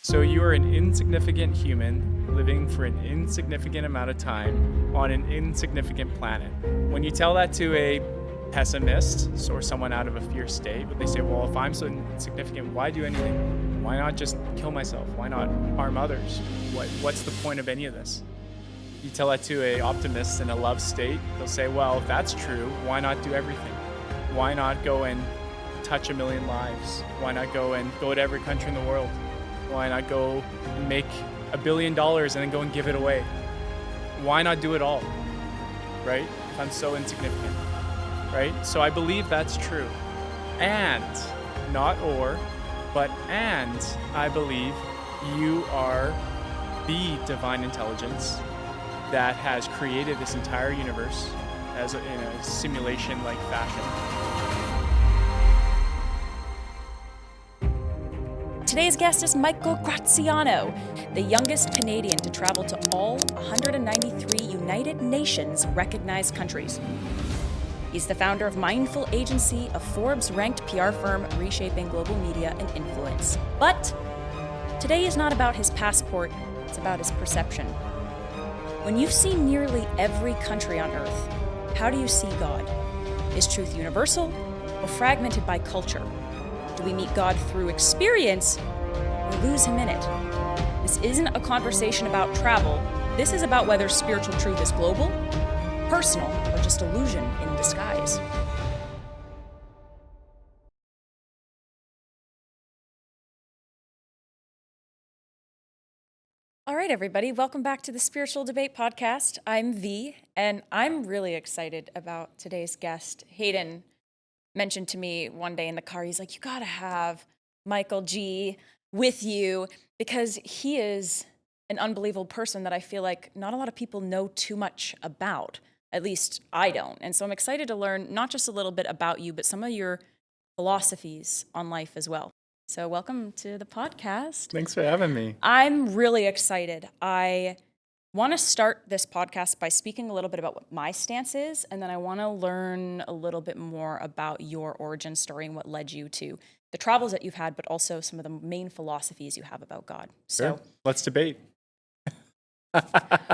So you are an insignificant human living for an insignificant amount of time on an insignificant planet. When you tell that to a pessimist or someone out of a fear state, but they say, well, if I'm so insignificant, why do anything? Why not just kill myself? Why not harm others? What's the point of any of this? You tell that to a optimist in a love state, they'll say, well, if that's true, why not do everything? Why not go and touch 1 million lives? Why not go to every country in the world? Why not go and make $1 billion and then go and give it away? Why not do it all, right? If I'm so insignificant, right? So I believe that's true. And, not or, but and I believe you are the divine intelligence that has created this entire universe in a simulation-like fashion. Today's guest is Michael Graziano, the youngest Canadian to travel to all 193 United Nations recognized countries. He's the founder of Mindful Agency, a Forbes-ranked PR firm reshaping global media and influence. But today is not about his passport, it's about his perception. When you've seen nearly every country on Earth, how do you see God? Is truth universal or fragmented by culture? Do we meet God through experience or lose him in it? This isn't a conversation about travel. This is about whether spiritual truth is global, personal, or just illusion in disguise. All right, everybody, welcome back to the Spiritual Debate Podcast. I'm V, and I'm really excited about today's guest. Hayden mentioned to me one day in the car, he's like, you gotta have Michael G with you because he is an unbelievable person that I feel like not a lot of people know too much about. At least I don't. And so I'm excited to learn not just a little bit about you, but some of your philosophies on life as well. So welcome to the podcast. Thanks for having me. I'm really excited. I want to start this podcast by speaking a little bit about what my stance is, and then I want to learn a little bit more about your origin story and what led you to the travels that you've had, but also some of the main philosophies you have about God. Sure. Let's debate.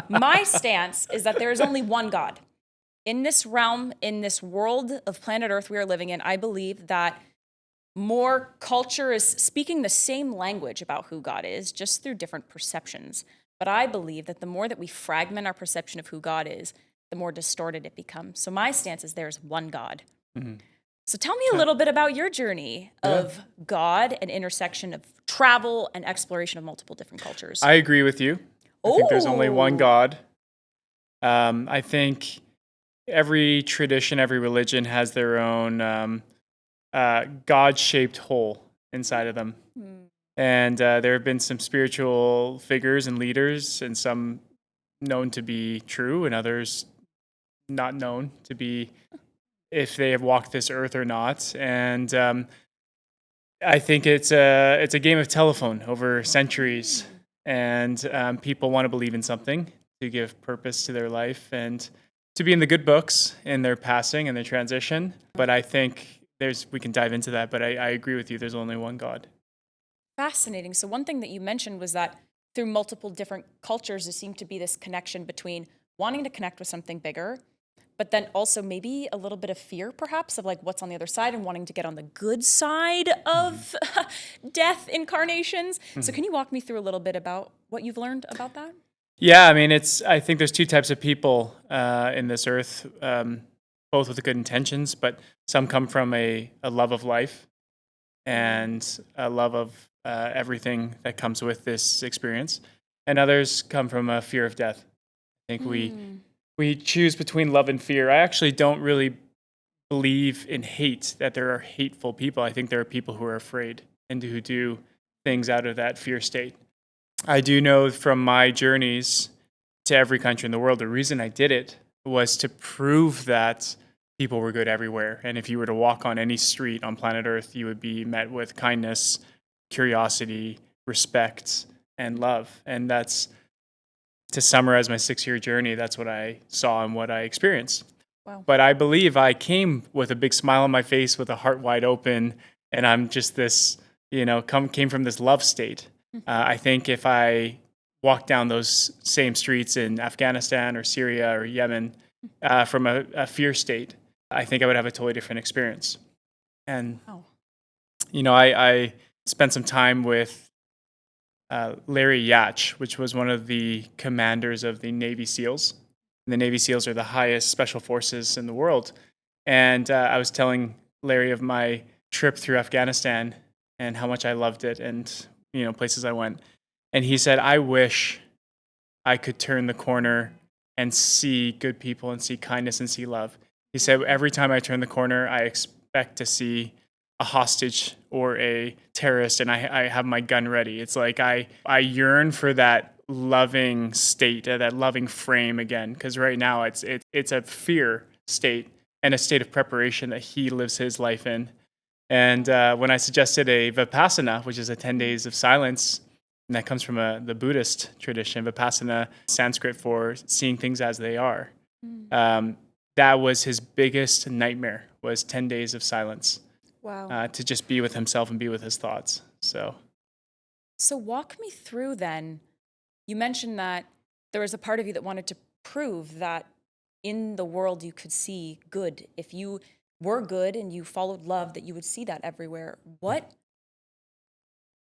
My stance is that there is only one God. In this realm, in this world of planet Earth we are living in, I believe that more culture is speaking the same language about who God is, just through different perceptions. But I believe that the more that we fragment our perception of who God is, the more distorted it becomes. So my stance is there's one God. Mm-hmm. So tell me a little bit about your journey of God and intersection of travel and exploration of multiple different cultures. I agree with you. I think there's only one God. I think every tradition, every religion has their own God-shaped hole inside of them. And there have been some spiritual figures and leaders, and some known to be true, and others not known to be if they have walked this earth or not. And I think it's a game of telephone over centuries, and people want to believe in something to give purpose to their life and to be in the good books in their passing and their transition. But I think we can dive into that, but I agree with you. There's only one God. Fascinating. So one thing that you mentioned was that through multiple different cultures, there seemed to be this connection between wanting to connect with something bigger, but then also maybe a little bit of fear, perhaps, of like what's on the other side and wanting to get on the good side of death incarnations. So can you walk me through a little bit about what you've learned about that? Yeah, I mean, I think there's two types of people in this earth, both with good intentions, but some come from a love of life and a love of everything that comes with this experience, and others come from a fear of death. I think we choose between love and fear. I actually don't really believe in hate, that there are hateful people. I think there are people who are afraid and who do things out of that fear state. I do know from my journeys to every country in the world, the reason I did it was to prove that people were good everywhere. And if you were to walk on any street on planet Earth, you would be met with kindness, curiosity, respect, and love. And that's, to summarize my 6-year journey, that's what I saw and what I experienced. Wow. But I believe I came with a big smile on my face, with a heart wide open, and I'm just this, came from this love state. I think if I walked down those same streets in Afghanistan or Syria or Yemen from a fear state, I think I would have a totally different experience. And, Oh. I spent some time with Larry Yatch, which was one of the commanders of the Navy SEALs. And the Navy SEALs are the highest special forces in the world. And I was telling Larry of my trip through Afghanistan and how much I loved it and, places I went. And he said, I wish I could turn the corner and see good people and see kindness and see love. He said, every time I turn the corner, I expect to see a hostage or a terrorist, and I have my gun ready. It's like I yearn for that loving state, that loving frame again, because right now it's a fear state and a state of preparation that he lives his life in. And when I suggested a Vipassana, which is a 10 days of silence, and that comes from the Buddhist tradition, Vipassana, Sanskrit for seeing things as they are. That was his biggest nightmare, was 10 days of silence. Wow. To just be with himself and be with his thoughts. So walk me through then. You mentioned that there was a part of you that wanted to prove that in the world you could see good. If you were good and you followed love, that you would see that everywhere. What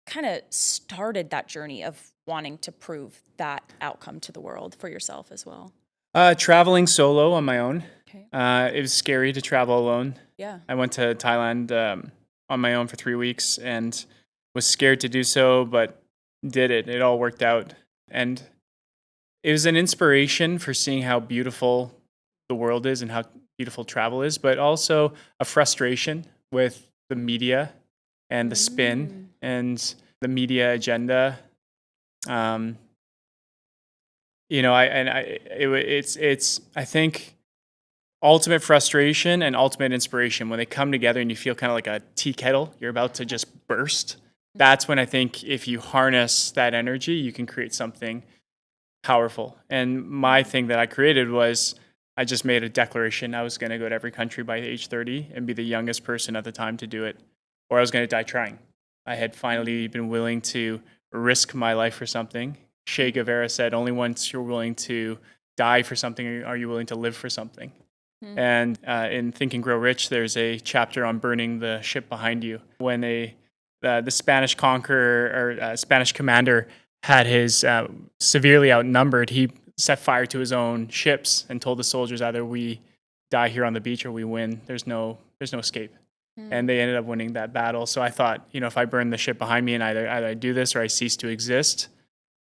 kind of started that journey of wanting to prove that outcome to the world for yourself as well? traveling solo on my own. Okay. It was scary to travel alone. Yeah. I went to Thailand on my own for 3 weeks and was scared to do so, but did it. It all worked out. And it was an inspiration for seeing how beautiful the world is and how beautiful travel is, but also a frustration with the media and the spin and the media agenda. It's I think ultimate frustration and ultimate inspiration when they come together and you feel kind of like a tea kettle, you're about to just burst. That's when I think if you harness that energy, you can create something powerful. And my thing that I created was I just made a declaration. I was going to go to every country by age 30 and be the youngest person at the time to do it, or I was going to die trying. I had finally been willing to risk my life for something. Che Guevara said, only once you're willing to die for something are you willing to live for something. And in Think and Grow Rich, there's a chapter on burning the ship behind you. When the Spanish conqueror or Spanish commander had his severely outnumbered, he set fire to his own ships and told the soldiers, either we die here on the beach or we win. There's no escape. And they ended up winning that battle. So I thought, if I burn the ship behind me and either I do this or I cease to exist,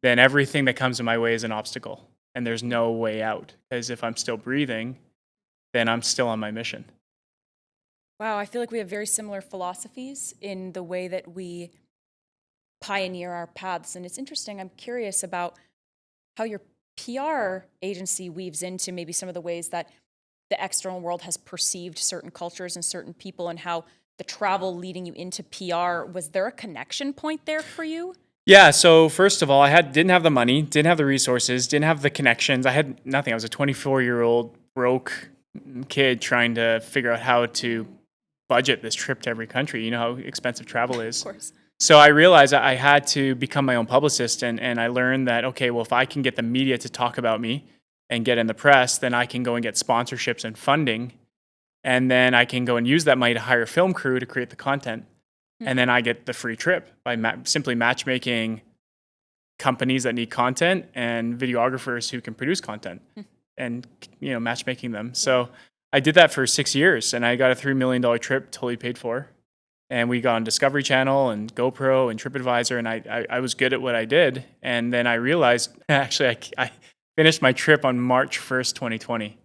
then everything that comes in my way is an obstacle. And there's no way out. Because if I'm still breathing, then I'm still on my mission. Wow, I feel like we have very similar philosophies in the way that we pioneer our paths. And it's interesting, I'm curious about how your PR agency weaves into maybe some of the ways that the external world has perceived certain cultures and certain people, and how the travel leading you into PR, was there a connection point there for you? Yeah, so first of all, I didn't have the money, didn't have the resources, didn't have the connections. I had nothing. I was a 24-year-old broke kid trying to figure out how to budget this trip to every country. You know how expensive travel is. Of course. So I realized I had to become my own publicist, and I learned that, okay, well, if I can get the media to talk about me and get in the press, then I can go and get sponsorships and funding, and then I can go and use that money to hire a film crew to create the content. And then I get the free trip by simply matchmaking companies that need content and videographers who can produce content and, matchmaking them. So I did that for 6 years, and I got a $3 million trip totally paid for. And we got on Discovery Channel and GoPro and TripAdvisor, and I was good at what I did. And then I realized, actually, I finished my trip on March 1st, 2020.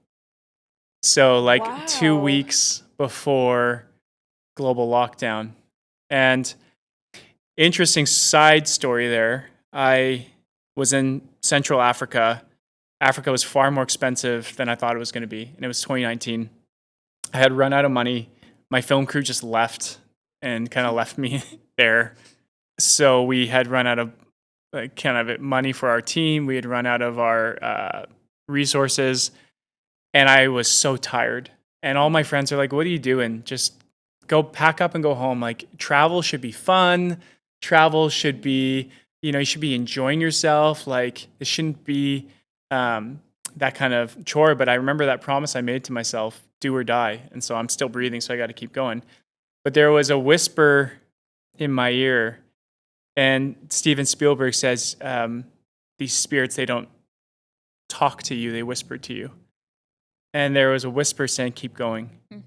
So Wow. 2 weeks before global lockdown. And interesting side story there, I was in Central Africa. Africa was far more expensive than I thought it was going to be. And it was 2019. I had run out of money. My film crew just left and kind of left me there. So we had run out of money for our team. We had run out of our resources. And I was so tired. And all my friends are like, what are you doing? Just go pack up and go home. Like, travel should be fun. Travel should be you should be enjoying yourself. Like, it shouldn't be that kind of chore. But I remember that promise I made to myself, do or die. And so I'm still breathing, so I got to keep going. But there was a whisper in my ear, and Steven Spielberg says, these spirits, they don't talk to you, they whisper to you. And there was a whisper saying, keep going. Mm.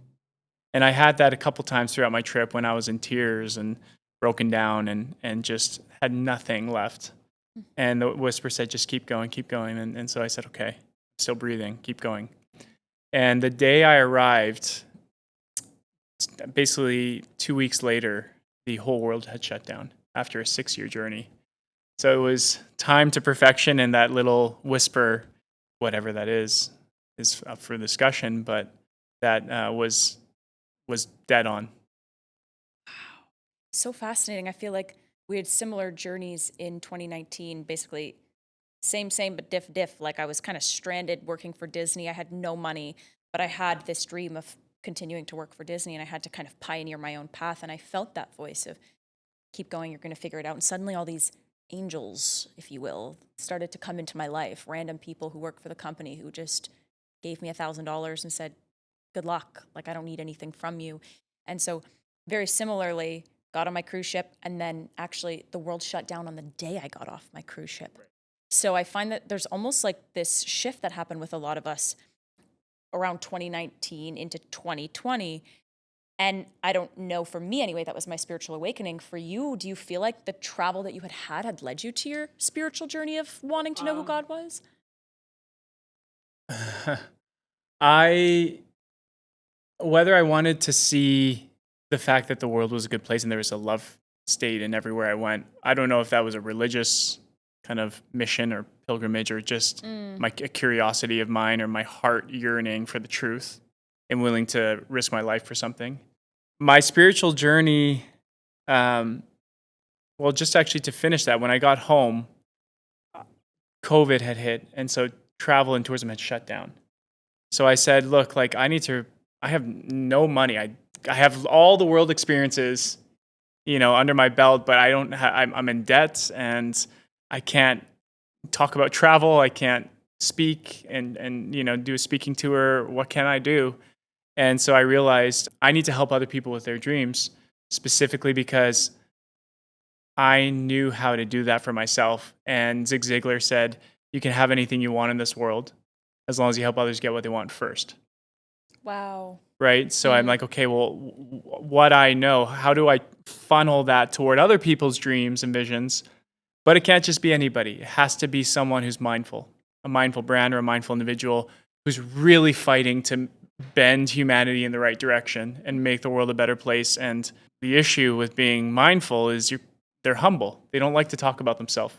And I had that a couple times throughout my trip when I was in tears and broken down and just had nothing left. Mm. And the whisper said, just keep going, keep going. And so I said, okay, still breathing, keep going. And the day I arrived, basically 2 weeks later, the whole world had shut down after a 6-year journey. So it was time to perfection, and that little whisper, whatever that is up for discussion, but that was dead on. Wow. So fascinating. I feel like we had similar journeys in 2019, basically same, but diff. Like, I was kind of stranded working for Disney. I had no money, but I had this dream of continuing to work for Disney, and I had to kind of pioneer my own path. And I felt that voice of, keep going, you're going to figure it out. And suddenly all these angels, if you will, started to come into my life. Random people who work for the company who just gave me $1,000 and said, good luck. Like, I don't need anything from you. And so very similarly, got on my cruise ship, and then actually the world shut down on the day I got off my cruise ship. Right. So I find that there's almost like this shift that happened with a lot of us around 2019 into 2020. And I don't know, for me anyway, that was my spiritual awakening. For you, do you feel like the travel that you had led you to your spiritual journey of wanting to know who God was? Whether I wanted to see the fact that the world was a good place and there was a love state in everywhere I went, I don't know if that was a religious kind of mission or pilgrimage, or just a curiosity of mine, or my heart yearning for the truth and willing to risk my life for something. My spiritual journey, just actually to finish that, when I got home, COVID had hit, and so travel and tourism had shut down. So I said, look, like, I have no money. I have all the world experiences, under my belt, but I'm in debt, and I can't talk about travel. I can't speak and do a speaking tour. What can I do? And so I realized I need to help other people with their dreams, specifically because I knew how to do that for myself. And Zig Ziglar said, you can have anything you want in this world as long as you help others get what they want first. Wow. Right? So I'm like, okay, well, what I know, how do I funnel that toward other people's dreams and visions? But it can't just be anybody. It has to be someone who's mindful, a mindful brand or a mindful individual who's really fighting to bend humanity in the right direction and make the world a better place. And the issue with being mindful is they're humble. They don't like to talk about themselves,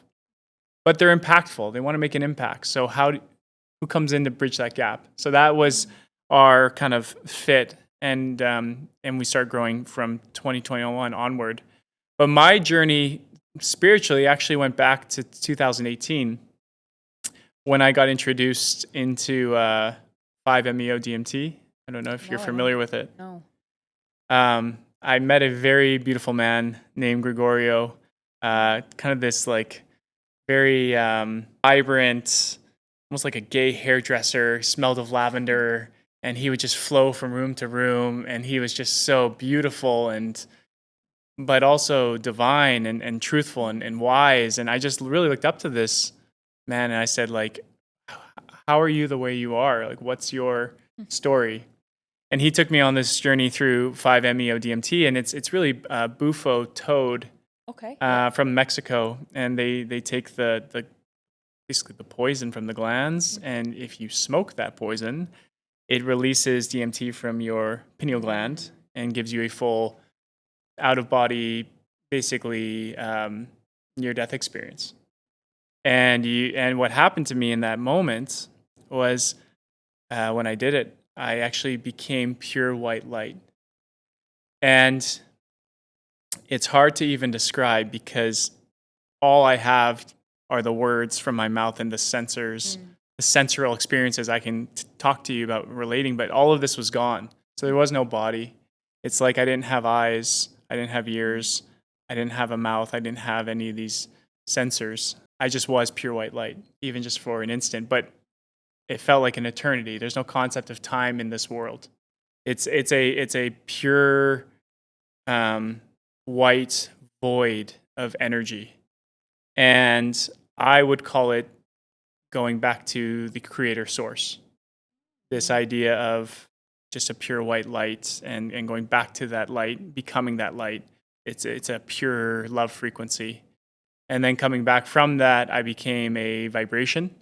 but they're impactful. They want to make an impact. So who comes in to bridge that gap? So that was our kind of fit, and we start growing from 2021 onward. But my journey spiritually actually went back to 2018 when I got introduced into 5-MeO DMT. I don't know if you're familiar with it. No. I met a very beautiful man named Gregorio, kind of this like very vibrant, almost like a gay hairdresser, smelled of lavender, and he would just flow from room to room, and he was just so beautiful but also divine and truthful and wise. And I just really looked up to this man, and I said, like, how are you the way you are? Like, what's your story? And he took me on this journey through 5-MeO DMT, and it's really bufo toad from Mexico, and they take the basically the poison from the glands, and if you smoke that poison, it releases DMT from your pineal gland and gives you a full out-of-body, basically near-death experience. And what happened to me in that moment was when I did it, I actually became pure white light. And it's hard to even describe because all I have are the words from my mouth and the sensors, the sensorial experiences I can talk to you about relating, but all of this was gone. So there was no body. It's like I didn't have eyes, I didn't have ears, I didn't have a mouth, I didn't have any of these sensors, I just was pure white light, even just for an instant. But it felt like an eternity. There's no concept of time in this world. It's a pure white void of energy. And I would call it going back to the creator source. This idea of just a pure white light and going back to that light, becoming that light. It's a pure love frequency. And then coming back from that, I became a vibration,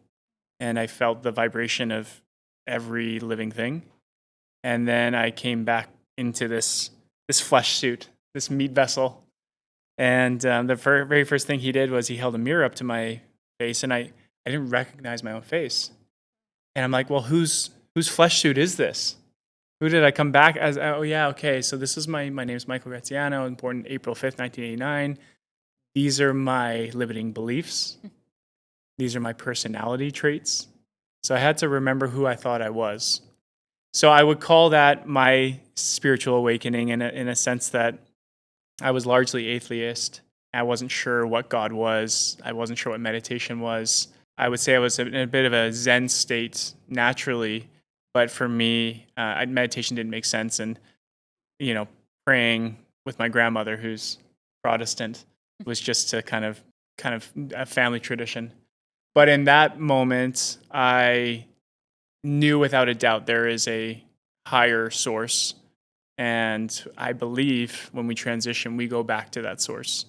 and I felt the vibration of every living thing. And then I came back into this flesh suit, this meat vessel. And the very first thing he did was he held a mirror up to my face, and I didn't recognize my own face. And I'm like, well, whose flesh suit is this? Who did I come back as? Oh, yeah, okay. So this is my name is Michael Graziano, born April 5th, 1989. These are my limiting beliefs. These are my personality traits. So I had to remember who I thought I was. So I would call that my spiritual awakening in a sense that I was largely atheist. I wasn't sure what God was. I wasn't sure what meditation was. I would say I was in a bit of a Zen state naturally, but for me, meditation didn't make sense. And, praying with my grandmother, who's Protestant, was just to kind of a family tradition. But in that moment, I knew without a doubt there is a higher source. And I believe when we transition, we go back to that source.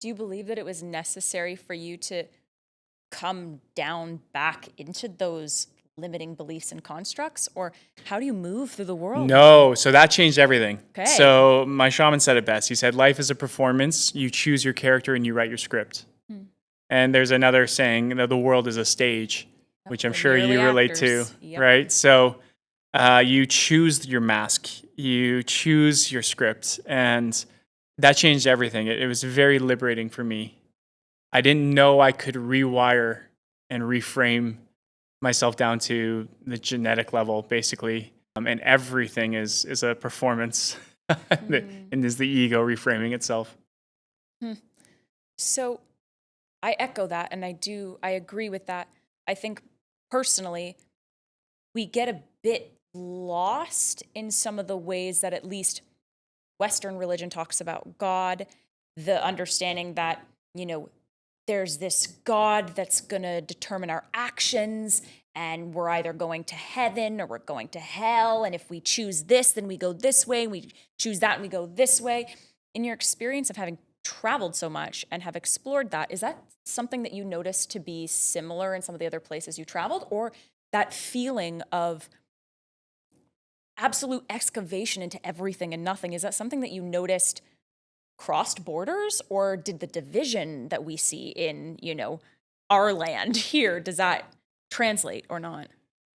Do you believe that it was necessary for you to come down back into those limiting beliefs and constructs? Or how do you move through the world? No, so that changed everything. Okay. So my shaman said it best. He said, life is a performance. You choose your character and you write your script. And there's another saying, the world is a stage, which I'm sure you relate to, right? So you choose your mask, you choose your script, and that changed everything. It was very liberating for me. I didn't know I could rewire and reframe myself down to the genetic level, basically. And everything is a performance and is the ego reframing itself. So I echo that, and I agree with that. I think personally, we get a bit lost in some of the ways that at least Western religion talks about God, the understanding that, there's this God that's going to determine our actions, and we're either going to heaven or we're going to hell. And if we choose this, then we go this way. We choose that and we go this way. In your experience of having traveled so much and have explored that, is that something that you noticed to be similar in some of the other places you traveled, or that feeling of absolute excavation into everything and nothing? Is that something that you noticed crossed borders, or did the division that we see in, our land here, does that translate or not?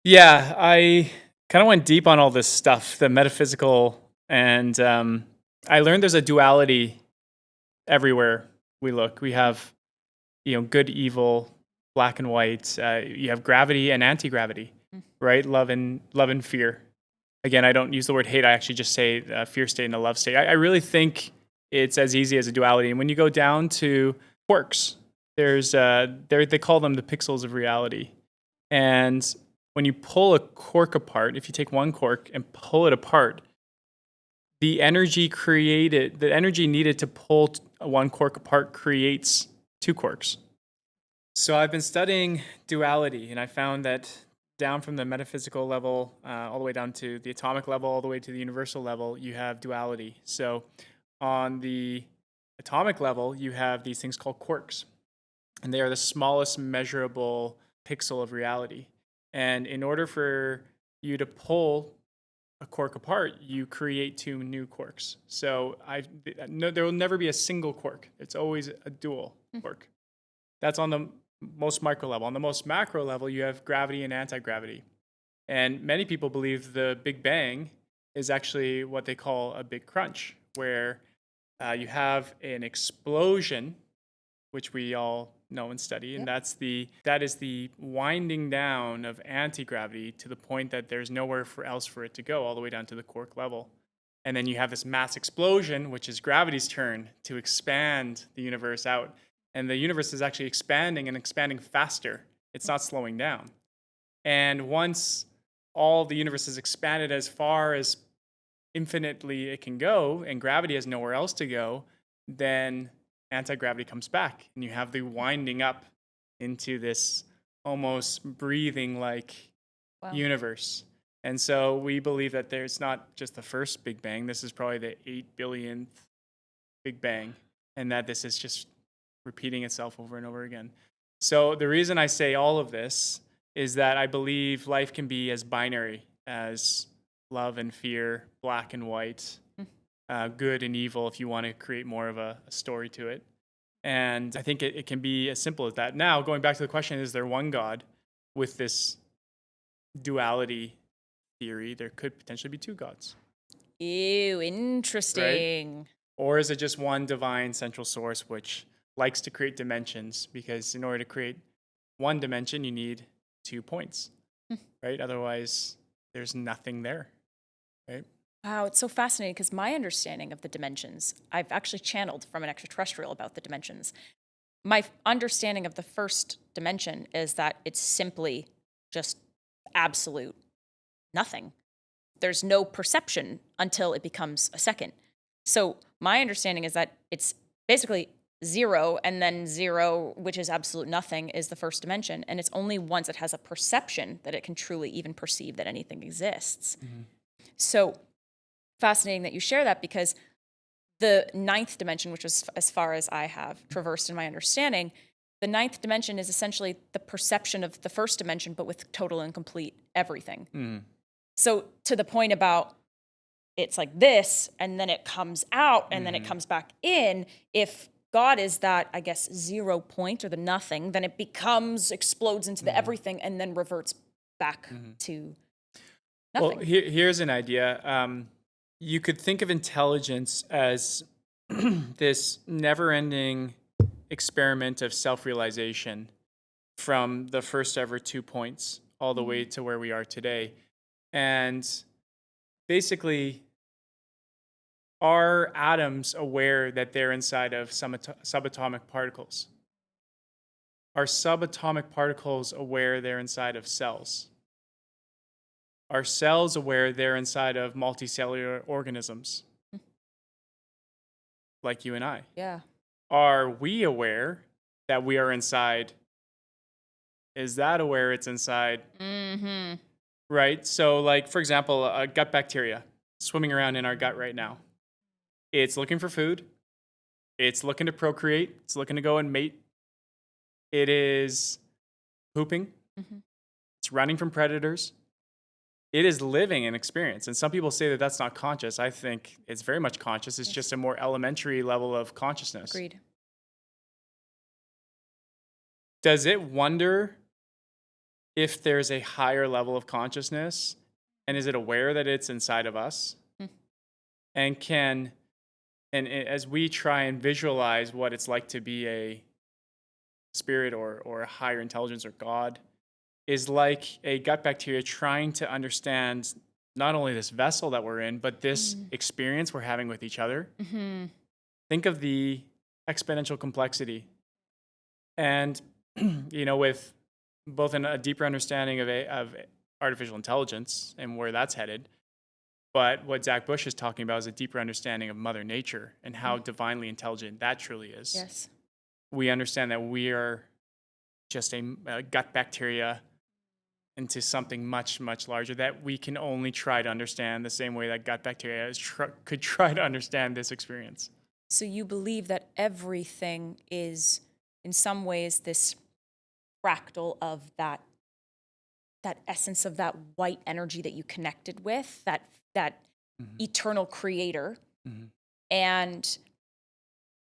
Yeah, I kind of went deep on all this stuff, the metaphysical, and I learned there's a duality everywhere we look. We have, good, evil, black and white. You have gravity and anti-gravity, right? Love and fear. Again, I don't use the word hate. I actually just say fear state and a love state. I really think it's as easy as a duality. And when you go down to quarks, there's they call them the pixels of reality. And when you pull a quark apart, if you take one quark and pull it apart, the energy needed to pull one quark apart creates two quarks. So I've been studying duality, and I found that down from the metaphysical level, all the way down to the atomic level, all the way to the universal level, you have duality. So on the atomic level, you have these things called quarks, and they are the smallest measurable pixel of reality. And in order for you to pull a quark apart, you create two new quarks. So there will never be a single quark. It's always a dual quark. That's on the most micro level. On the most macro level, you have gravity and anti-gravity. And many people believe the Big Bang is actually what they call a big crunch, where you have an explosion, which we all know and study, and that is the winding down of anti-gravity to the point that there's nowhere else for it to go, all the way down to the quark level. And then you have this mass explosion, which is gravity's turn to expand the universe out. And the universe is actually expanding and expanding faster. It's not slowing down. And once all the universe is expanded as far as infinitely it can go, and gravity has nowhere else to go, then anti-gravity comes back, and you have the winding up into this almost breathing like Wow. universe. And so we believe that there's not just the first Big Bang, this is probably the 8 billionth Big Bang, and that this is just repeating itself over and over again. So the reason I say all of this is that I believe life can be as binary as love and fear, black and white, good and evil, if you want to create more of a story to it. And I think it can be as simple as that. Now, going back to the question, is there one God? With this duality theory, there could potentially be two gods. Ew, interesting. Right? Or is it just one divine central source which likes to create dimensions? Because in order to create one dimension, you need 2 points, right? Otherwise, there's nothing there, right? Wow, it's so fascinating because my understanding of the dimensions, I've actually channeled from an extraterrestrial about the dimensions. My understanding of the first dimension is that it's simply just absolute nothing. There's no perception until it becomes a second. So my understanding is that it's basically zero, and then zero, which is absolute nothing, is the first dimension. And it's only once it has a perception that it can truly even perceive that anything exists. So fascinating that you share that, because the ninth dimension, which is as far as I have traversed in my understanding, the ninth dimension is essentially the perception of the first dimension, but with total and complete everything. So to the point about it's like this, and then it comes out, and then it comes back in, if God is that, I guess, 0 point or the nothing, then it explodes into the everything, and then reverts back to nothing. Well, here's an idea. You could think of intelligence as this never-ending experiment of self-realization from the first ever 2 points all the way to where we are today. And basically, are atoms aware that they're inside of some subatomic particles? Are subatomic particles aware they're inside of cells? Are cells aware they're inside of multicellular organisms? Like you and I. Yeah. Are we aware that we are inside? Is that aware it's inside? Right? So, like, for example, a gut bacteria swimming around in our gut right now. It's looking for food. It's looking to procreate. It's looking to go and mate. It is pooping. It's running from predators. It is living an experience. And some people say that that's not conscious. I think it's very much conscious. It's just a more elementary level of consciousness. Agreed. Does it wonder if there's a higher level of consciousness? And is it aware that it's inside of us? And as we try and visualize what it's like to be a spirit or a higher intelligence or God, is like a gut bacteria trying to understand not only this vessel that we're in, but this experience we're having with each other. Think of the exponential complexity. And, with both a deeper understanding of artificial intelligence and where that's headed, but what Zach Bush is talking about is a deeper understanding of Mother Nature and how divinely intelligent that truly is. Yes. We understand that we are just a gut bacteria into something much, much larger that we can only try to understand the same way that gut bacteria could try to understand this experience. So you believe that everything is, in some ways, this fractal of that essence of that white energy that you connected with, that eternal creator, and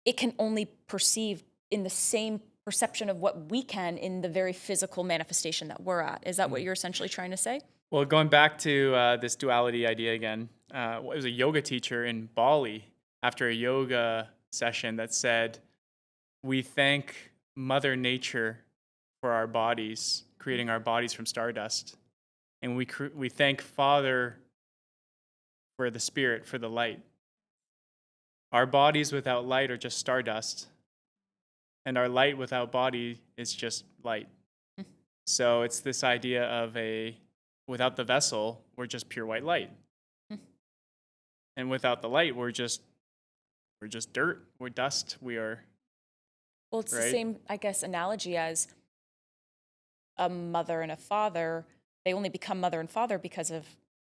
it can only perceive in the same perception of what we can in the very physical manifestation that we're at. Is that what you're essentially trying to say? Well, going back to this duality idea again, it was a yoga teacher in Bali after a yoga session that said, we thank Mother Nature for our bodies, creating our bodies from stardust. And we thank Father for the spirit, for the light. Our bodies without light are just stardust. And our light without body is just light. So it's this idea of without the vessel, we're just pure white light. And without the light, we're just dirt, we're dust, we are, Well, it's the right? same, I guess, analogy as a mother and a father. They only become mother and father because of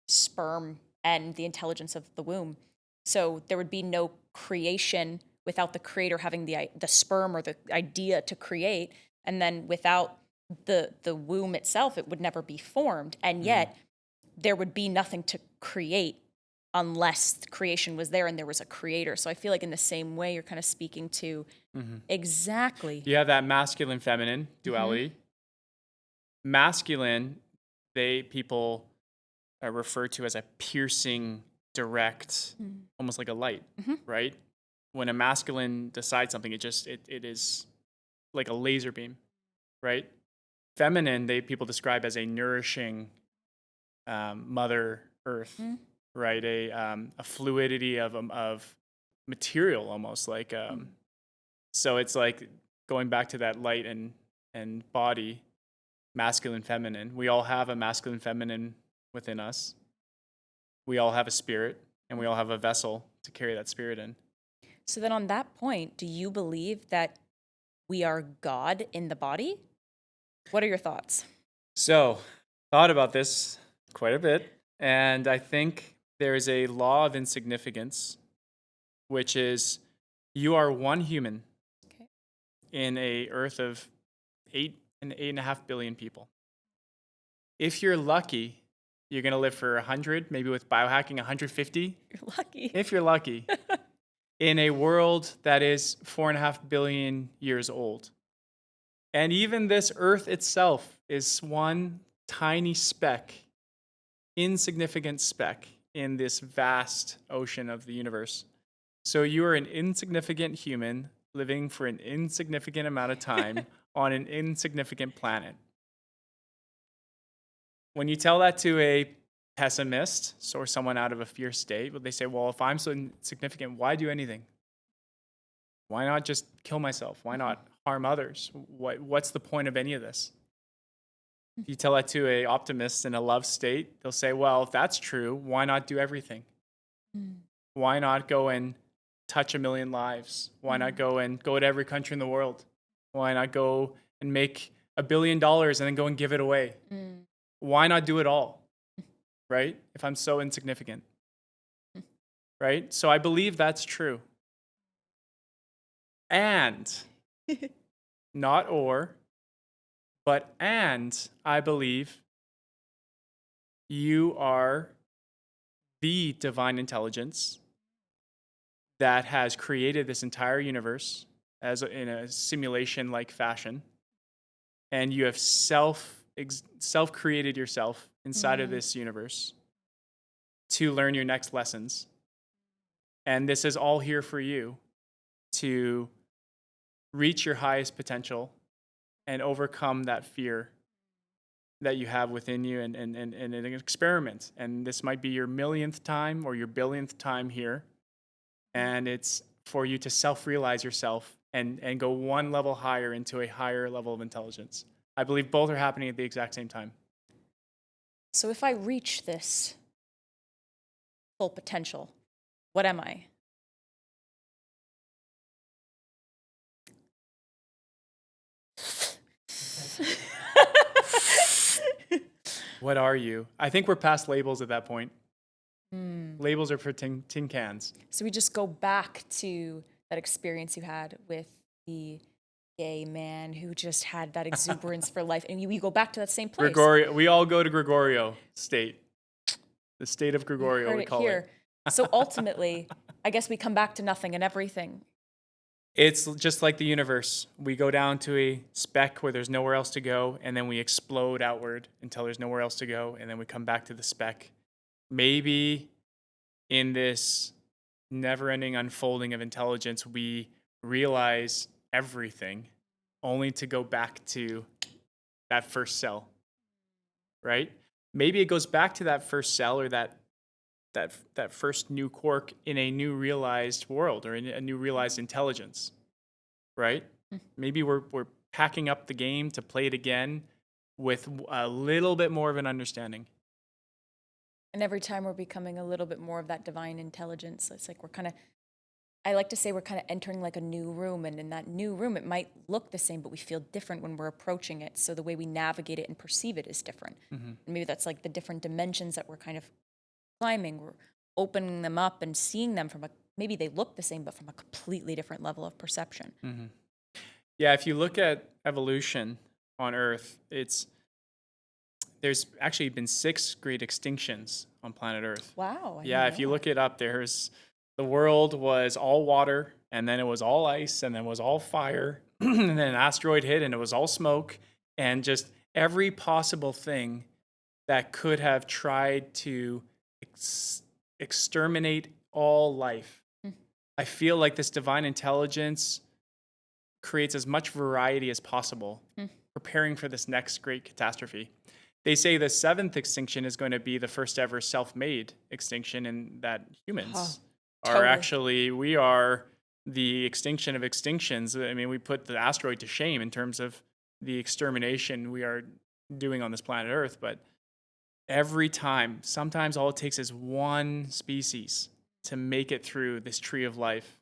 sperm and the intelligence of the womb. So there would be no creation without the creator having the sperm or the idea to create, and then without the womb itself, it would never be formed. And yet, there would be nothing to create unless creation was there and there was a creator. So I feel like in the same way, you're kind of speaking to exactly. You have that masculine feminine duality. Masculine, people are referred to as a piercing, direct, almost like a light, right? When a masculine decides something, it is like a laser beam, right? Feminine, people describe as a nourishing Mother Earth, right? A fluidity of material, almost like. So it's like going back to that light and body, masculine, feminine. We all have a masculine, feminine within us. We all have a spirit, and we all have a vessel to carry that spirit in. So then on that point, do you believe that we are God in the body? What are your thoughts? So, thought about this quite a bit, and I think there is a law of insignificance, which is you are one human in a earth of 8.5 billion people. If you're lucky, you're going to live for 100, maybe with biohacking 150. You're lucky. If you're lucky. In a world that is 4.5 billion years old. And even this earth itself is one tiny speck, insignificant speck in this vast ocean of the universe. So you are an insignificant human living for an insignificant amount of time on an insignificant planet. When you tell that to a pessimist or someone out of a fear state, they say, well, if I'm so insignificant, why do anything? Why not just kill myself? Why not harm others? What's the point of any of this? If you tell that to an optimist in a love state, they'll say, well, if that's true, why not do everything? Why not go and touch 1 million lives? Why not go to every country in the world? Why not go and make $1 billion and then go and give it away? Why not do it all? Right? If I'm so insignificant. Right? So I believe that's true. And, not or, but and I believe you are the divine intelligence that has created this entire universe in a simulation-like fashion, and you have self-created yourself inside of this universe to learn your next lessons. And this is all here for you to reach your highest potential and overcome that fear that you have within you and an experiment. And this might be your millionth time or your billionth time here. And it's for you to self-realize yourself and go one level higher into a higher level of intelligence. I believe both are happening at the exact same time. So if I reach this full potential, what am I? What are you? I think we're past labels at that point. Labels are for tin cans. So we just go back to that experience you had with the gay man who just had that exuberance for life, and you go back to that same place. We all go to Gregorio state. The state of Gregorio, we call it. So ultimately, I guess we come back to nothing and everything. It's just like the universe. We go down to a speck where there's nowhere else to go, and then we explode outward until there's nowhere else to go, and then we come back to the speck. Maybe in this never-ending unfolding of intelligence, we realize everything only to go back to that first cell, right? Maybe it goes back to that first cell or that first new quark in a new realized world or in a new realized intelligence, right? Maybe we're packing up the game to play it again with a little bit more of an understanding. And every time we're becoming a little bit more of that divine intelligence, it's like I like to say we're kind of entering like a new room. And in that new room, it might look the same, but we feel different when we're approaching it. So the way we navigate it and perceive it is different. And maybe that's like the different dimensions that we're kind of climbing. We're opening them up and seeing them from maybe they look the same, but from a completely different level of perception. Yeah, if you look at evolution on Earth, there's actually been 6 great extinctions on planet Earth. Wow. Yeah, if you look it up, the world was all water, and then it was all ice, and then it was all fire, and then an asteroid hit, and it was all smoke, and just every possible thing that could have tried to exterminate all life. I feel like this divine intelligence creates as much variety as possible, preparing for this next great catastrophe. They say the 7th extinction is going to be the first ever self-made extinction, and that humans we are the extinction of extinctions. I mean, we put the asteroid to shame in terms of the extermination we are doing on this planet Earth, but every time, sometimes all it takes is one species to make it through this tree of life,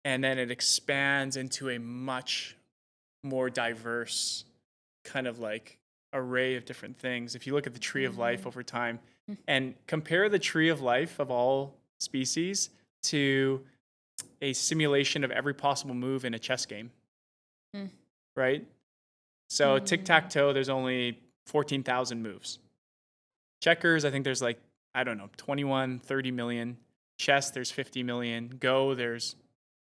and then it expands into a much more diverse kind of like array of different things. If you look at the tree of life over time and compare the tree of life of all species to a simulation of every possible move in a chess game, right? So tic-tac-toe, there's only 14,000 moves. Checkers, I think there's 21, 30 million. Chess, there's 50 million. Go, there's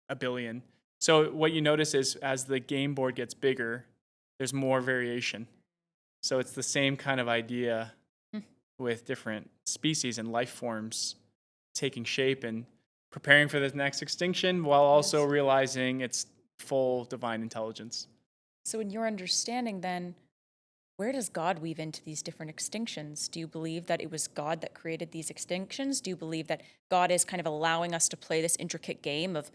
a billion. So what you notice is as the game board gets bigger, there's more variation. So it's the same kind of idea with different species and life forms taking shape and preparing for the next extinction while also realizing its full divine intelligence. So in your understanding then, where does God weave into these different extinctions? Do you believe that it was God that created these extinctions? Do you believe that God is kind of allowing us to play this intricate game of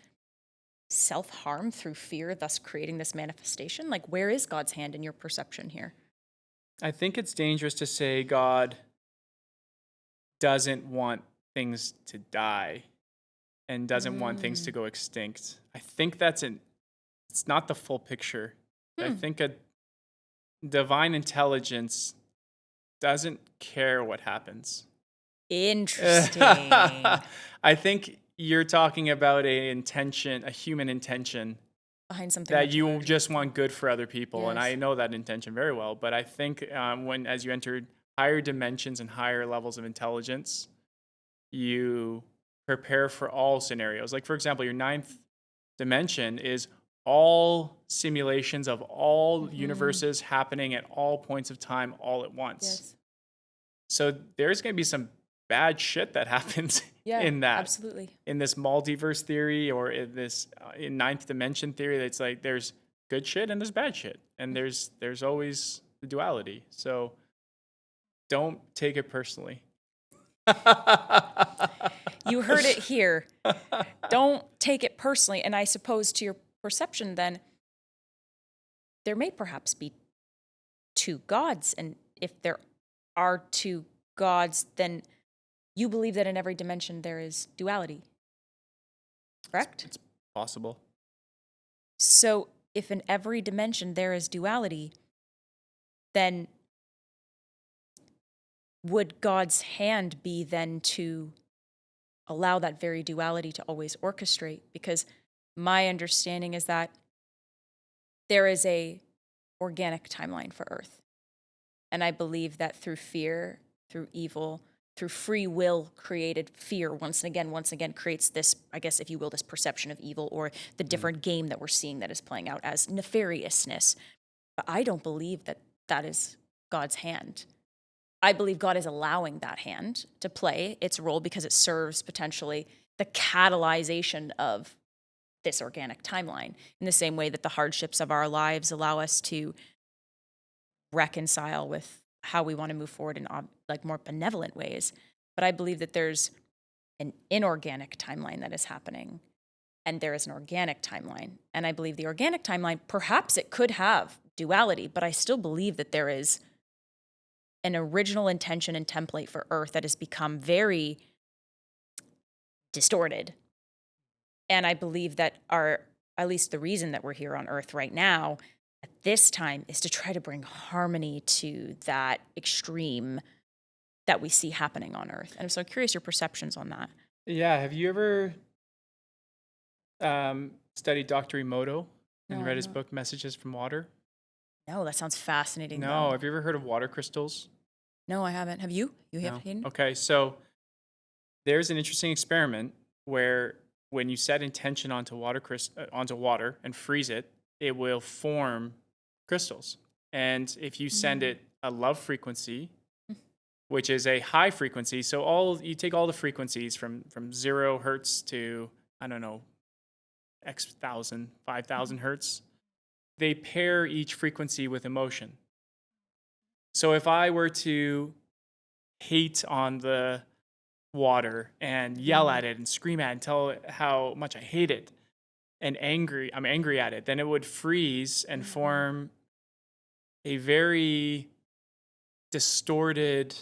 self-harm through fear, thus creating this manifestation? Like, where is God's hand in your perception here? I think it's dangerous to say God doesn't want things to die and doesn't want things to go extinct. I think it's not the full picture. I think a divine intelligence doesn't care what happens. Interesting. I think you're talking about a human intention Behind something that much you larger. just want good for other people. And Yes. I know that intention very well, but I think as you enter higher dimensions and higher levels of intelligence, you prepare for all scenarios. Like, for example, your 9th dimension is all simulations of all universes happening at all points of time all at once. Yes. So there's going to be some bad shit that happens in that. Absolutely. In this multiverse theory or in this in 9th dimension theory, that's like there's good shit and there's bad shit. And there's always the duality. So don't take it personally. You heard it here. Don't take it personally. And I suppose to your perception then, there may perhaps be 2 gods. And if there are 2 gods, then you believe that in every dimension there is duality. Correct? It's possible. So if in every dimension there is duality, then would God's hand be then to allow that very duality to always orchestrate? Because my understanding is that there is a organic timeline for Earth. And I believe that through fear, through evil, through free will created fear, once again creates this, I guess, if you will, this perception of evil or the different game that we're seeing that is playing out as nefariousness. But I don't believe that that is God's hand. I believe God is allowing that hand to play its role because it serves potentially the catalyzation of this organic timeline in the same way that the hardships of our lives allow us to reconcile with how we want to move forward in more benevolent ways. But I believe that there's an inorganic timeline that is happening and there is an organic timeline. And I believe the organic timeline, perhaps it could have duality, but I still believe that there is an original intention and template for Earth that has become very distorted. And I believe that at least the reason that we're here on Earth right now at this time is to try to bring harmony to that extreme that we see happening on Earth. And so I'm curious your perceptions on that. Yeah. Have you ever studied Dr. Emoto and No, read his no. book, Messages from Water? No, that sounds fascinating. No. though. Have you ever heard of water crystals? No, I haven't. Have you? You have, No. Hayden? Okay. So there's an interesting experiment where when you set intention onto water and freeze it, it will form crystals. And if you send it a love frequency, which is a high frequency, so you take all the frequencies from 0 hertz to, I don't know, X thousand, 5,000 hertz, they pair each frequency with emotion. So if I were to hate on the water and yell at it and scream at it and tell it how much I hate it and I'm angry at it, then it would freeze and form a very distorted,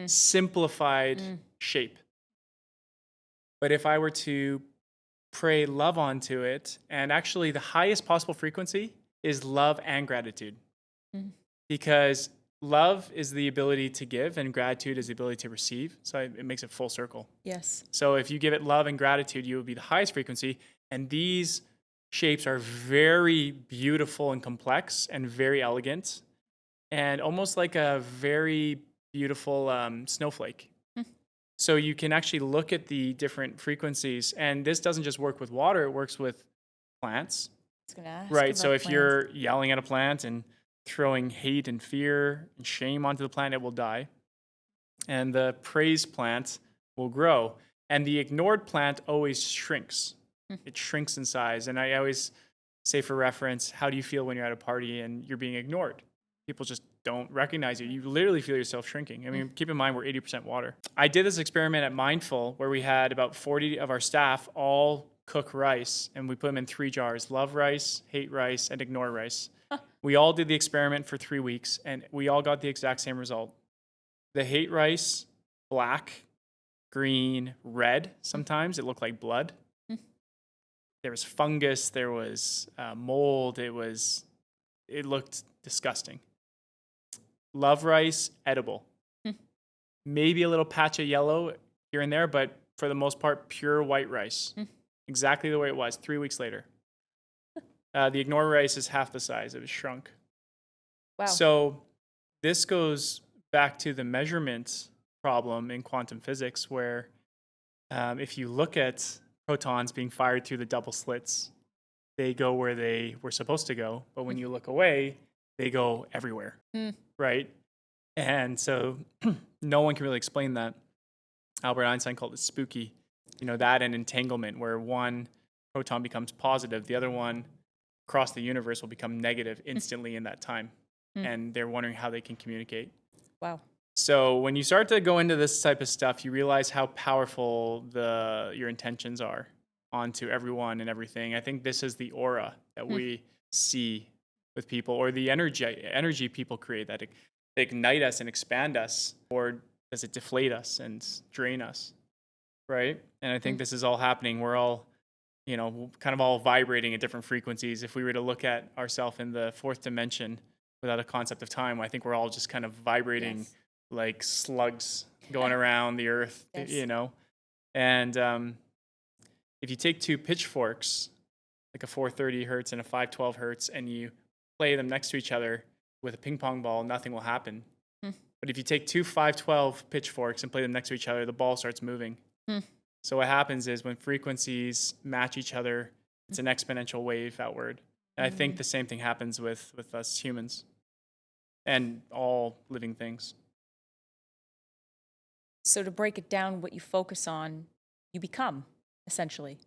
simplified shape. But if I were to pray love onto it, and actually the highest possible frequency is love and gratitude, because love is the ability to give and gratitude is the ability to receive. So it makes it full circle. Yes. So if you give it love and gratitude, you would be the highest frequency. And these shapes are very beautiful and complex and very elegant and almost like a very beautiful snowflake. So you can actually look at the different frequencies. And this doesn't just work with water, it works with plants. I was gonna ask Right. So about if plants. you're yelling at a plant and throwing hate and fear and shame onto the plant, it will die. And the praise plant will grow. And the ignored plant always shrinks. It shrinks in size. And I always say for reference, how do you feel when you're at a party and you're being ignored? People just don't recognize you. You literally feel yourself shrinking. I mean, keep in mind, we're 80% water. I did this experiment at Mindful where we had about 40 of our staff all cook rice, and we put them in 3 jars: love rice, hate rice, and ignore rice. We all did the experiment for 3 weeks, and we all got the exact same result. The hate rice, black, green, red. Sometimes it looked like blood. There was fungus, there was mold, it looked disgusting. Love rice, edible. Maybe a little patch of yellow here and there, but for the most part, pure white rice. Exactly the way it was 3 weeks later. The ignore rice is half the size. It was shrunk. Wow. So this goes back to the measurement problem in quantum physics, where if you look at protons being fired through the double slits, they go where they were supposed to go. But when you look away, they go everywhere. Right? And so no one can really explain that. Albert Einstein called it spooky. You know, that and entanglement, where one proton becomes positive, the other one across the universe will become negative instantly in that time. And they're wondering how they can communicate. Wow. So when you start to go into this type of stuff, you realize how powerful your intentions are onto everyone and everything. I think this is the aura that we see with people, or the energy people create that they ignite us and expand us, or does it deflate us and drain us, right? And I think this is all happening. We're all, kind of all vibrating at different frequencies. If we were to look at ourselves in the 4th dimension without a concept of time, I think we're all just kind of vibrating like slugs going around the earth, And if you take 2 pitchforks, like a 430 hertz and a 512 hertz, and you play them next to each other with a ping pong ball, nothing will happen. But if you take 2 512 pitchforks and play them next to each other, the ball starts moving. So what happens is when frequencies match each other, it's an exponential wave outward. And I think the same thing happens with us humans and all living things. So to break it down, what you focus on, you become, essentially.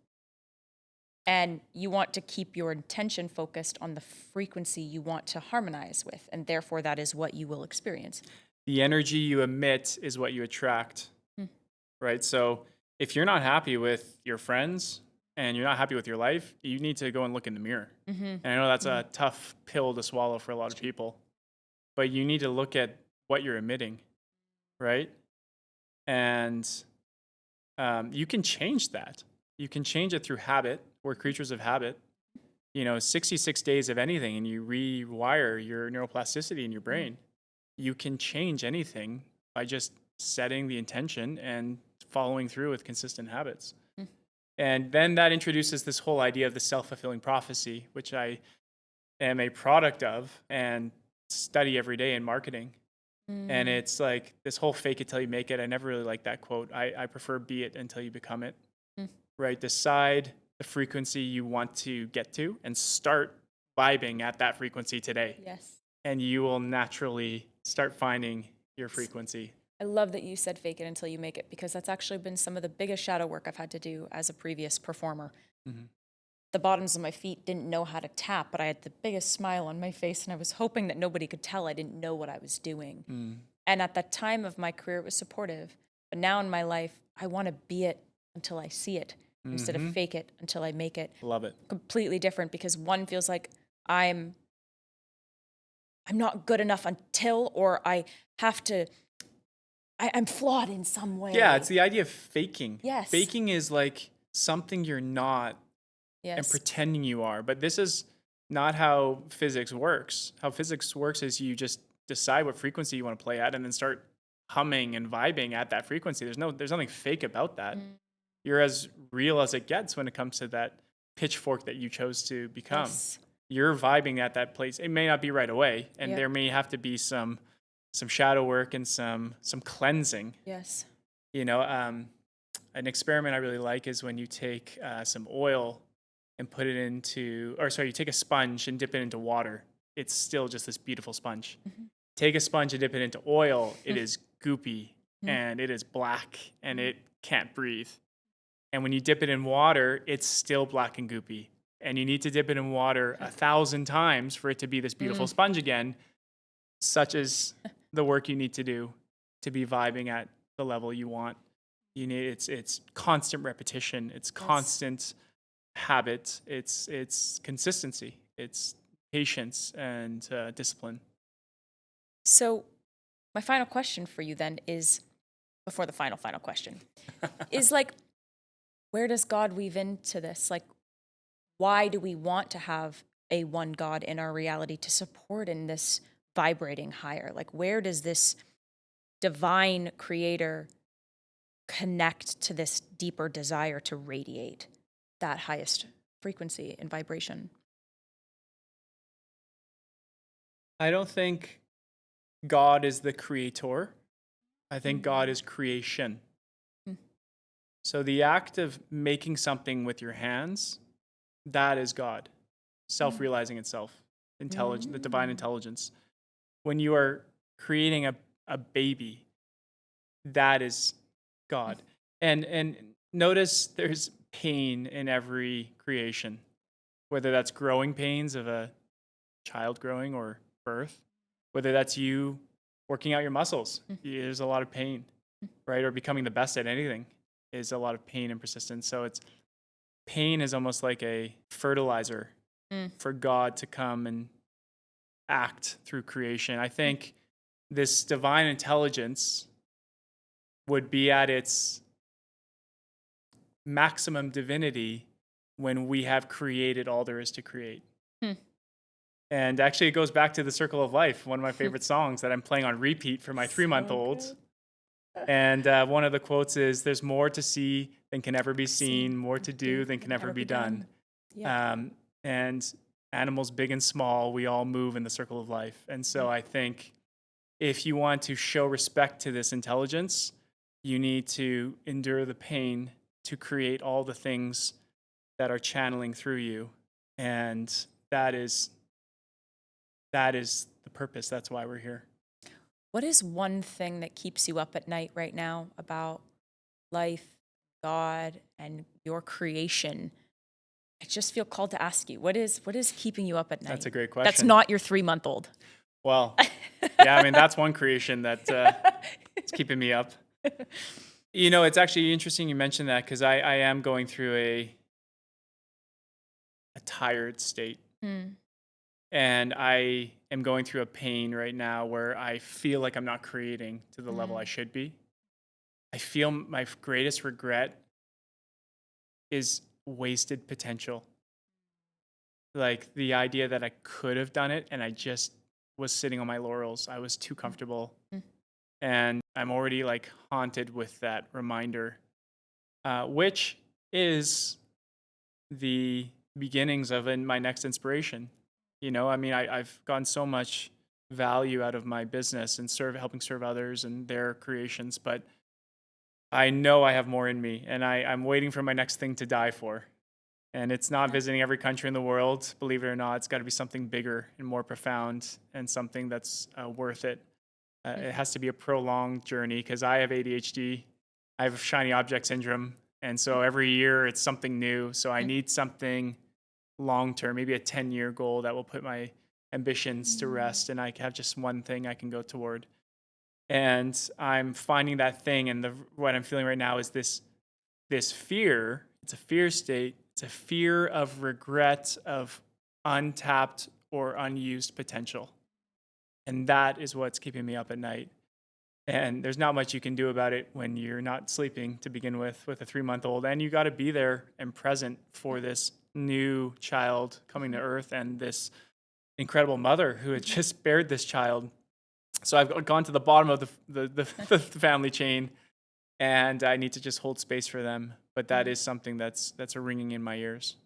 And you want to keep your intention focused on the frequency you want to harmonize with, and therefore that is what you will experience. The energy you emit is what you attract, right? So if you're not happy with your friends and you're not happy with your life, you need to go and look in the mirror. And I know that's a tough pill to swallow for a lot of people, but you need to look at what you're emitting, right? And you can change that. You can change it through habit. We're creatures of habit. 66 days of anything, and you rewire your neuroplasticity in your brain. You can change anything by just setting the intention and following through with consistent habits. And then that introduces this whole idea of the self-fulfilling prophecy, which I am a product of and study every day in marketing. And it's like this whole fake it till you make it. I never really like that quote. I prefer be it until you become it, right? Decide the frequency you want to get to and start vibing at that frequency today. Yes. And you will naturally start finding your frequency. I love that you said fake it until you make it, because that's actually been some of the biggest shadow work I've had to do as a previous performer. The bottoms of my feet didn't know how to tap, but I had the biggest smile on my face, and I was hoping that nobody could tell I didn't know what I was doing. And at that time of my career, it was supportive. But now in my life, I want to be it until I see it, instead of fake it until I make it. Love it. Completely different, because one feels like I'm not good enough until, or I have to, I'm flawed in some way. Yeah, it's the idea of faking. Yes. Faking is like something you're not and pretending you are. But this is not how physics works. How physics works is you just decide what frequency you want to play at and then start humming and vibing at that frequency. There's nothing fake about that. You're as real as it gets when it comes to that pitchfork that you chose to become. Yes. You're vibing at that place. It may not be right away, and there may have to be some shadow work and some cleansing. Yes. An experiment I really like is when you take some oil and put it into, you take a sponge and dip it into water. It's still just this beautiful sponge. Take a sponge and dip it into oil. It is goopy and it is black and it can't breathe. And when you dip it in water, it's still black and goopy. And you need to dip it in water 1,000 times for it to be this beautiful sponge again. Such is the work you need to do to be vibing at the level you want. It's constant repetition. It's constant habit. It's consistency. It's patience and discipline. So my final question for you then is, before the final question, is like, where does God weave into this? Like, why do we want to have a one God in our reality to support in this vibrating higher? Like, where does this divine creator connect to this deeper desire to radiate that highest frequency and vibration? I don't think God is the creator. I think God is creation. So the act of making something with your hands, that is God, self-realizing itself, the divine intelligence. When you are creating a baby, that is God. And notice there's pain in every creation, whether that's growing pains of a child growing or birth, whether that's you working out your muscles, there's a lot of pain, right? Or becoming the best at anything is a lot of pain and persistence. So pain is almost like a fertilizer for God to come and act through creation. I think this divine intelligence would be at its maximum divinity when we have created all there is to create. And actually, it goes back to the Circle of Life, one of my favorite songs that I'm playing on repeat for my 3-month-old. And one of the quotes is, "There's more to see than can ever be seen, more to do than can ever be done." And animals big and small, we all move in the circle of life. And so I think if you want to show respect to this intelligence, you need to endure the pain to create all the things that are channeling through you. And that is the purpose. That's why we're here. What is one thing that keeps you up at night right now about life, God, and your creation? I just feel called to ask you, what is keeping you up at night? That's a great question. That's not your 3-month-old. Well, yeah, I mean, that's one creation that is keeping me up. It's actually interesting you mentioned that, because I am going through tired state. And I am going through a pain right now where I feel like I'm not creating to the level I should be. I feel my greatest regret is wasted potential. Like the idea that I could have done it and I just was sitting on my laurels. I was too comfortable. And I'm already like haunted with that reminder, which is the beginnings of my next inspiration. You know, I mean, I've gotten so much value out of my business and helping serve others and their creations, but I know I have more in me, and I'm waiting for my next thing to die for. And it's not visiting every country in the world, believe it or not. It's got to be something bigger and more profound and something that's worth it. It has to be a prolonged journey because I have ADHD. I have shiny object syndrome. And so every year it's something new. So I need something long-term, maybe a 10-year goal that will put my ambitions to rest. And I have just one thing I can go toward. And I'm finding that thing. And what I'm feeling right now is this fear. It's a fear state. It's a fear of regret, of untapped or unused potential. And that is what's keeping me up at night. And there's not much you can do about it when you're not sleeping to begin with a 3-month-old. And you got to be there and present for this new child coming to earth and this incredible mother who had just bared this child. So I've gone to the bottom of the family chain, and I need to just hold space for them. But that is something that's a ringing in my ears.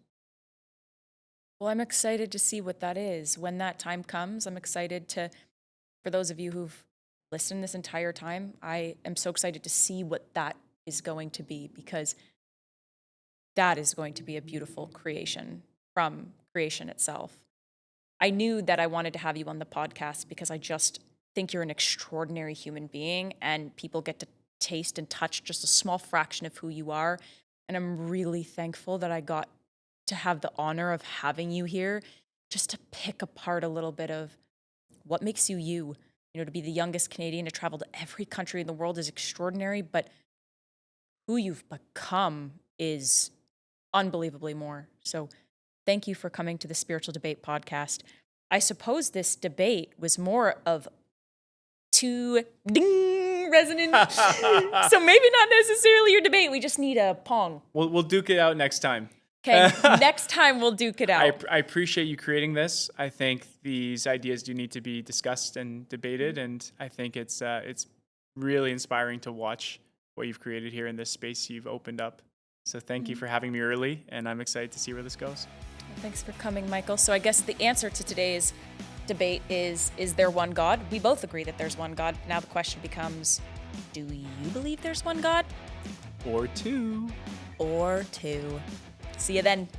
Well, I'm excited to see what that is. When that time comes, I'm excited for those of you who've listened this entire time, I am so excited to see what that is going to be, because that is going to be a beautiful creation from creation itself. I knew that I wanted to have you on the podcast because I just think you're an extraordinary human being, and people get to taste and touch just a small fraction of who you are. And I'm really thankful that I got to have the honor of having you here just to pick apart a little bit of what makes you you. You know, to be the youngest Canadian to travel to every country in the world is extraordinary, but who you've become is unbelievably more. So thank you for coming to the Spiritual Debate podcast. I suppose this debate was more of two ding resonant. So maybe not necessarily your debate. We just need a pong. We'll duke it out next time. Okay, next time we'll duke it out. I appreciate you creating this. I think these ideas do need to be discussed and debated, and I think it's really inspiring to watch what you've created here in this space you've opened up. So thank you for having me early, and I'm excited to see where this goes. Well, thanks for coming, Michael. So I guess the answer to today's debate is there one God? We both agree that there's one God. Now the question becomes, do you believe there's one God? Or two. Or two. See you then.